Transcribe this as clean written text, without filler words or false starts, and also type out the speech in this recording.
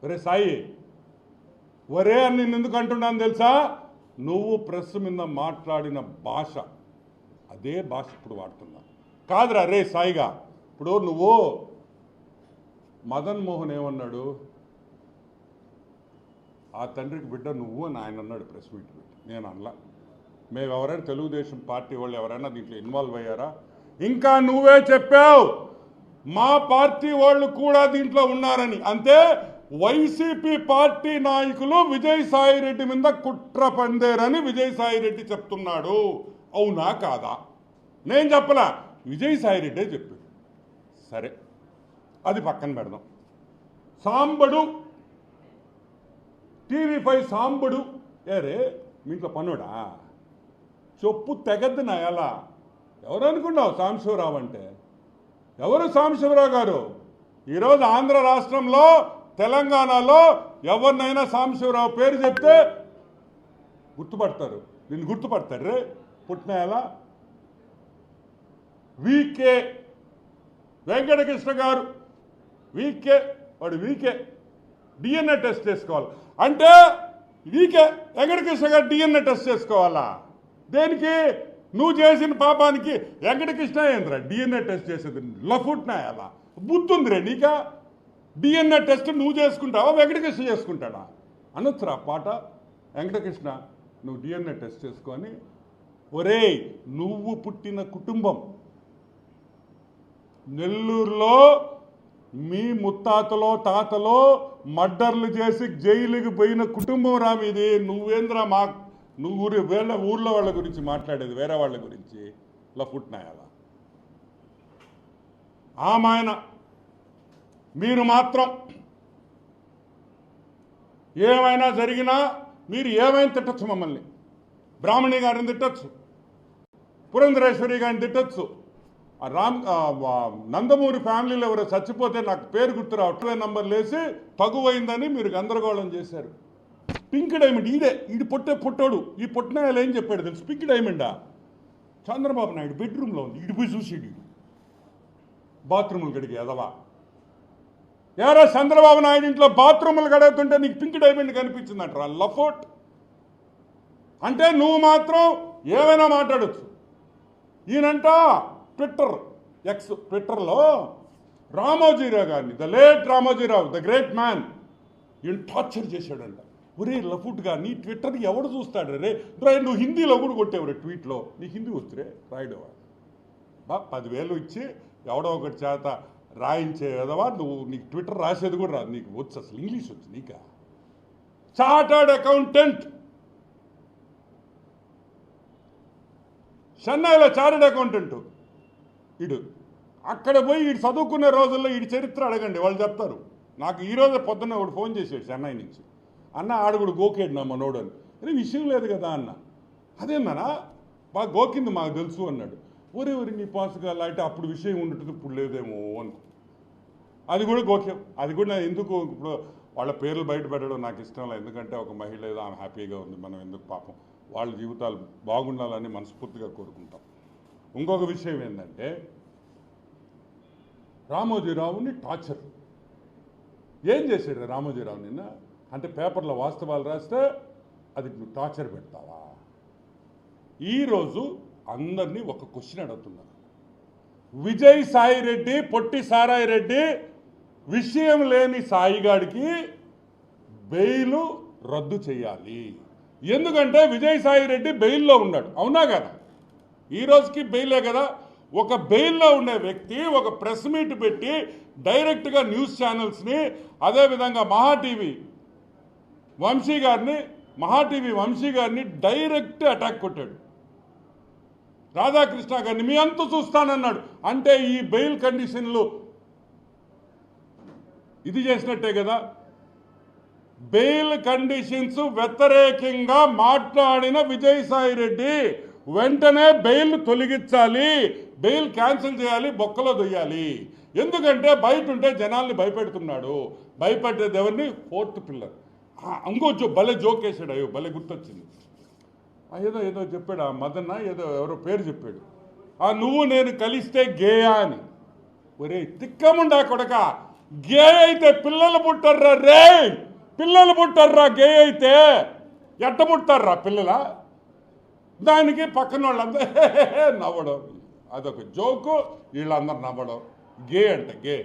ఒరే సాయి, ఒరే అని నేను ఎందుకు అంటున్నాను తెలుసా? నువ్వు ప్రెస్ మీద మాట్లాడిన భాష అదే భాష ఇప్పుడు వాడుతున్నా కాదురా రే సాయిగా. ఇప్పుడు నువ్వు మదన్ మోహన్ ఏమన్నాడు? ఆ తండ్రికి బిడ్డ నువ్వు అని ఆయన అన్నాడు ప్రెస్ మీట్ పెట్టి. నేను అనలా. మేము ఎవరైనా తెలుగుదేశం పార్టీ వాళ్ళు ఎవరైనా దీంట్లో ఇన్వాల్వ్ అయ్యారా? ఇంకా నువ్వే చెప్పావు మా పార్టీ వాళ్ళు కూడా దీంట్లో ఉన్నారని. అంతే, వైసీపీ పార్టీ నాయకులు విజయసాయిరెడ్డి మీద కుట్ర పందేరని విజయసాయిరెడ్డి చెప్తున్నాడు. అవునా కాదా? నేను చెప్పలా, విజయసాయిరెడ్డే చెప్పాడు. సరే, అది పక్కన పెడదాం. సాంబడు టీవీ5 సాంబడు ఏరే మీ ఇంట్లో పనుడా? చెప్పు తెగద్దు నా ఎలా. ఎవరు అనుకున్నావు సాంబశివరావు అంటే? ఎవరు సాంబశివరావు గారు? ఈరోజు ఆంధ్ర రాష్ట్రంలో తెలంగాణలో ఎవరినైనా సాంబశివరావు పేరు చెప్తే గుర్తుపడతారు. నిన్ను గుర్తుపడతారు రే పుట్టిన ఎలా. వీకే వెంకటకృష్ణ గారు, వీకే వాడు వీకే డిఎన్ఏ టెస్ట్ చేసుకోవాలి అంటే వీకే వెంకటకృష్ణ గారు డిఎన్ఏ టెస్ట్ చేసుకోవాలా? దేనికి? నువ్వు చేసిన పాపానికి వెంకటకృష్ణ ఏంద్రా డిఎన్ఏ టెస్ట్ చేసేది? లఫుట్నా ఎలా బుద్ధి ఉందిరే నీకా? డిఎన్ఏ టెస్ట్ నువ్వు చేసుకుంటావా వెంకటకృష్ణ చేసుకుంటాడా? అనొచ్చురా పాట. వెంకటకృష్ణ నువ్వు డిఎన్ఏ టెస్ట్ చేసుకొని, ఒరేయ్ నువ్వు పుట్టిన కుటుంబం నెల్లూరులో మీ ముత్తాతలో తాతలో మర్డర్లు చేసి జైలుకి పోయిన కుటుంబం రా మీది. నువ్వేంద్రా నువ్వు ఊర్లో వాళ్ళ గురించి మాట్లాడేది, వేరే వాళ్ళ గురించి లఫుట్నాయాలా? ఆమాయన మీరు మాత్రం ఏమైనా జరిగినా మీరు ఏమైనా తిట్టచ్చు మమ్మల్ని. బ్రాహ్మణి గారిని తిట్టచ్చు, పురంధరేశ్వరి గారిని తిట్టచ్చు, నందమూరి ఫ్యామిలీలో ఎవరో చచ్చిపోతే నాకు పేరు గుర్తురావు నంబర్లు వేసి తగువైందని మీరు గందరగోళం చేశారు. పింక్ డైమండ్ ఈడు పుట్టోడు. ఈ పుట్టినాయలు ఏం చెప్పాడు తెలుసు? పింక్ డైమండా చంద్రబాబు నాయుడు బెడ్రూమ్లో ఉంది. ఈడు పోయి చూసాడు, ఈడు బాత్రూములు గడిగి ఎదవా. ఏరా చంద్రబాబు నాయుడు ఇంట్లో బాత్రూములు గడుగుతుంటే నీకు పింక్ డైమండ్ కనిపించిందంటారా? లఫోట్ అంటే నువ్వు మాత్రం ఏమైనా మాట్లాడచ్చు. ఈయనంట ట్విట్టర్లో రామోజీరావు గారిని, the late Ramoji Rao, the great man, ఈయన టార్చర్ చేశాడంట. ఒరే లఫుట్గా నీ ట్విట్టర్ ఎవడు చూస్తాడు రే? నువ్వు హిందీలో కూడా కొట్టేవరే ట్వీట్లో. నీకు హిందీ వచ్చురే రాయడవా? 10,000 ఇచ్చి ఎవడో ఒకటి చేత రాయించేదవా నువ్వు? నీకు ట్విట్టర్ రాసేది కూడా రాదు. నీకు వచ్చు అసలు ఇంగ్లీష్ వచ్చు నీకా? చార్టర్డ్ అకౌంటెంట్, చెన్నైలో చార్టర్డ్ అకౌంటెంట్ ఈడు. అక్కడ పోయి ఈడు చదువుకునే రోజుల్లో ఈడి చరిత్ర అడగండి, వాళ్ళు చెప్తారు. నాకు ఈరోజు పొద్దున్న ఒకడు ఫోన్ చేసాడు చెన్నై నుంచి. అన్న ఆడుగుడు గోకేడు నా మనోడు అని. అరే విషయం లేదు కదా అన్న. అదేందనా బాగా గోకింది మాకు తెలుసు అన్నాడు. ఊరి నీ పాసుగా అంటే అప్పుడు విషయం ఉండటం ఇప్పుడు లేదేమో అని. అది కూడా గోక్యం. అది కూడా ఎందుకు ఇప్పుడు వాళ్ళ పేర్లు బయట పెట్టడం నాకు ఇష్టం లేదు. ఎందుకంటే ఒక మహిళ ఏదో ఆమె హ్యాపీగా ఉంది, మనం ఎందుకు పాపం వాళ్ళ జీవితాలు బాగుండాలని మనస్ఫూర్తిగా కోరుకుంటాం. ఇంకొక విషయం ఏంటంటే రామోజీరావుని టార్చర్ ఏం చేశాడు రామోజీరావు నిన్న అంటే పేపర్లో వాస్తవాలు రాస్తే అది నువ్వు టార్చర్ పెడతావా? ఈరోజు అందరినీ ఒక క్వశ్చన్ అడుగుతున్నారు. విజయసాయిరెడ్డి పొట్టి సారాయిరెడ్డి విషయం లేని సాయిగాడికి బెయిలు రద్దు చేయాలి. ఎందుకంటే విజయసాయిరెడ్డి బెయిల్లో ఉన్నాడు, అవునా కదా? ఈ రోజుకి బెయిలే కదా. ఒక బెయిల్లో ఉండే వ్యక్తి ఒక ప్రెస్ మీట్ పెట్టి డైరెక్ట్గా న్యూస్ ఛానల్స్ని, అదేవిధంగా మహాటీవీ వంశీ గారిని డైరెక్ట్ అటాక్ కొట్టాడు. రాధాకృష్ణ గారిని మీ అంతు చూస్తానన్నాడు. అంటే ఈ బెయిల్ కండిషన్లు ఇది చేసినట్టే కదా. బెయిల్ కండిషన్స్ వ్యతిరేకంగా మాట్లాడిన విజయసాయిరెడ్డి వెంటనే బెయిల్ తొలగించాలి, బెయిల్ క్యాన్సిల్ చేయాలి, బొక్కలో దొయ్యాలి. ఎందుకంటే బయట ఉంటే జనాల్ని భయపెడుతున్నాడు. భయపెట్టేది ఎవరిని? 4th pillar. ఇంకో భలే జోకేసాడు. అయ్యో భలే గుర్తొచ్చింది. ఏదో చెప్పాడు, ఆ మదన్న ఏదో ఎవరో పేరు చెప్పాడు. నువ్వు నేను కలిస్తే గేయా అని. ఒరే తిక్కముండా కొడక, గే అయితే పిల్లలు పుట్టర్రా రే, పిల్లలు పుట్టర్రా గే అయితే. ఎట్ట పుట్టారా పిల్లల? దానికి పక్కన వాళ్ళందరూ నవ్వడం, అదొక జోకు, వీళ్ళందరూ నవ్వడం. గే అంటే గే.